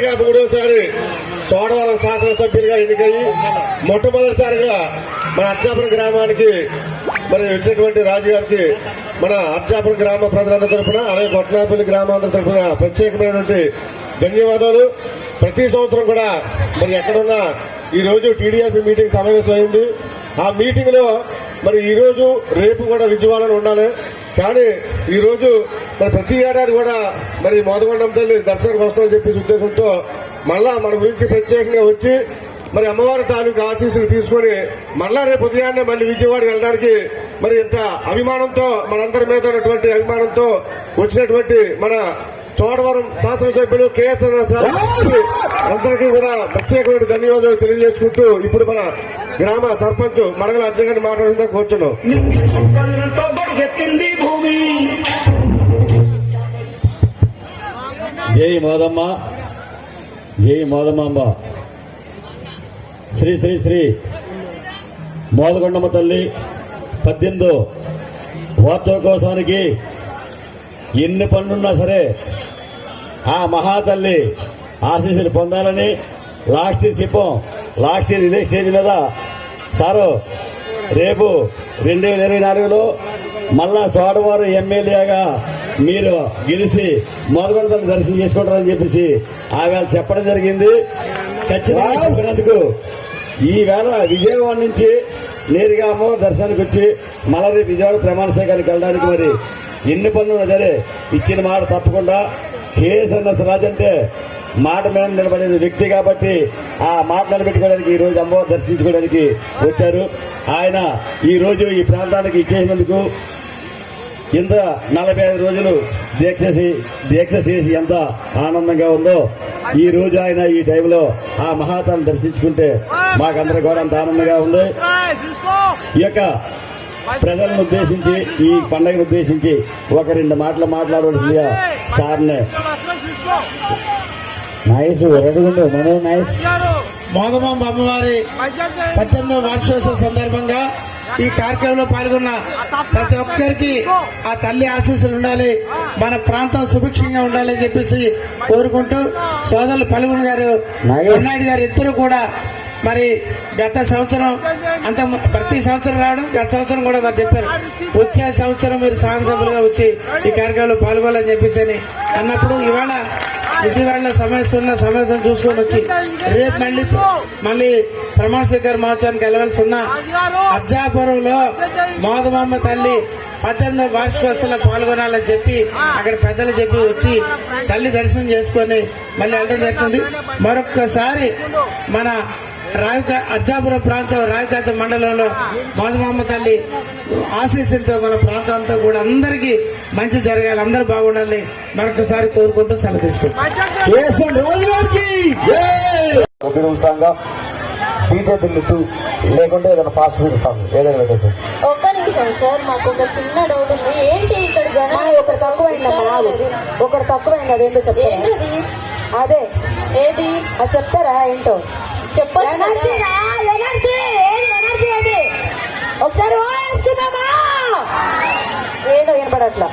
వరుసగా 3వసారి చోడవరం శాసనసభ్యులుగా ఎన్నికయ్యి మొట్టమొదటిసారిగా మన అర్జాపురం గ్రామానికి మరి వచ్చినటువంటి రాజు గారికి మన అర్జాపురం గ్రామ ప్రజలందరి తరఫున అలాగే కొట్టనాపల్లి గ్రామాంతర తరఫున ప్రత్యేకమైనటువంటి ధన్యవాదాలు. ప్రతి సంవత్సరం కూడా మరి ఎక్కడున్నా ఈ రోజు టీడీఆర్పీ మీటింగ్ సమావేశం అయింది. ఆ మీటింగ్ లో మరి ఈ రోజు రేపు కూడా విజయవాడలో ఉండాలి. కానీ ఈ రోజు మరి ప్రతి ఏడాది కూడా మరి మోదకొండమ్మ తల్లి దర్శనానికి వస్తామని చెప్పేసి ఉద్దేశంతో మళ్ళా మన గురించి ప్రత్యేకంగా వచ్చి మరి అమ్మవారి తాలూకు ఆశీస్సులు తీసుకుని మళ్ళా రేపు ఉదయాన్నే మళ్ళీ విజయవాడ వెళ్ళడానికి మరి ఇంత అభిమానంతో మనందరి మీద ఉన్నటువంటి అభిమానంతో వచ్చినటువంటి మన చోడవరం శాసనసభ్యులు కేఎస్ అందరికీ కూడా ప్రత్యేకమైన ధన్యవాదాలు తెలియజేసుకుంటూ ఇప్పుడు మన గ్రామ సర్పంచ్ మడగల అజ్జయ్ గారిని మాట్లాడుతుందా కూర్చున్నాం. జై మోదమ్మ, జై మోదమాంబ. శ్రీ శ్రీ శ్రీ మోదకొండమ్మ తల్లి 18వ వార్షికోత్సవానికి ఎన్ని పనులున్నా సరే ఆ మహాతల్లి ఆశీస్సులు పొందాలని లాస్ట్ ఇయర్ ఇదే స్టేజ్ మీద సారు రేపు 2024లో మళ్ళా చోడవరం ఎమ్మెల్యేగా మీరు గెలిచి మోదకొండ తల్లి దర్శనం చేసుకుంటారని చెప్పేసి ఆవేళ చెప్పడం జరిగింది. ఖచ్చితంగా చెప్పినందుకు ఈవేళ విజయవాడ నుంచి నేరుగా అమ్మవారి దర్శనానికి వచ్చి మళ్ళా రేపు విజయవాడ ప్రమాణ స్వీకారానికి వెళ్ళడానికి మరి ఎన్ని పనులు సరే ఇచ్చిన మాట తప్పకుండా కేఎస్ రాజు అంటే మాట మీద నిలబడే వ్యక్తి కాబట్టి ఆ మాట నిలబెట్టుకోవడానికి ఈ రోజు అమ్మవారు దర్శించుకోవడానికి వచ్చారు. ఆయన ఈ రోజు ఈ ప్రాంతానికి ఇచ్చేసినందుకు ఇంత 45 రోజులు దీక్ష చేసి ఎంత ఆనందంగా ఉందో ఈ రోజు ఆయన ఈ టైంలో ఆ మహాతల్ని దర్శించుకుంటే మాకందరూ కూడా అంత ఆనందంగా ఉంది. ఈ యొక్క ప్రజలను ఉద్దేశించి ఈ పండుగను ఉద్దేశించి 1-2 మాటలు మాట్లాడవలసిందిగా సార్నే నైస్ రెడీగుండు మనం నైస్. మోదమాంబ అమ్మవారి 18వ వార్షికోత్సవం సందర్భంగా ఈ కార్యక్రమంలో పాల్గొన్న ప్రతి ఒక్కరికి ఆ తల్లి ఆశీస్సులు ఉండాలి, మన ప్రాంతం సుభిక్షంగా ఉండాలి అని చెప్పేసి కోరుకుంటూ సోదరులు పలుగుని గారు నాయుడు గారు ఇద్దరు కూడా మరి గత సంవత్సరం అంత ప్రతి సంవత్సరం రావడం, గత సంవత్సరం కూడా వారు చెప్పారు వచ్చే సంవత్సరం మీరు శాసనసభ్యులుగా వచ్చి ఈ కార్యక్రమంలో పాల్గొనాలని చెప్పేసి అన్నప్పుడు ఇవాళ విజయవాడలో సమావేశం చూసుకొని వచ్చి రేపు మళ్ళీ ప్రమాణ స్వీకార మహోత్సవానికి వెళ్ళవలసి ఉన్న అర్జాపురంలో మోదమాంబ తల్లి 18వ వార్షికోత్సవంలో పాల్గొనాలని చెప్పి అక్కడ పెద్దలు చెప్పి వచ్చి తల్లి దర్శనం చేసుకొని మళ్ళీ వెళ్ళడం జరుగుతుంది. మరొక్కసారి మన అర్జాపురం ప్రాంతం రావికాత మండలంలో మోదమాంబ తల్లి ఆశీస్సులతో మన ప్రాంతం అంతా కూడా అందరికీ మంచి జరగాలి, అందరూ బాగుండాలి మరొకసారి కోరుకుంటూ సెలవు తీసుకుంటాం. లేకుంటే ఏదైనా పాస్ చూపిస్తాను ఏదైనా పెట్టేసి. ఒక్క నిమిషం సార్, మాకు ఒక చిన్న డౌట్ ఉంది. ఏంటి ఇక్కడ జనాలు ఒకరు తక్కువైంది అదేంటో చెప్పండి. అదే ఏది అది చెప్తారా ఏంటో చెప్పండి. ఒకసారి ఏంటో వినపడట్లా.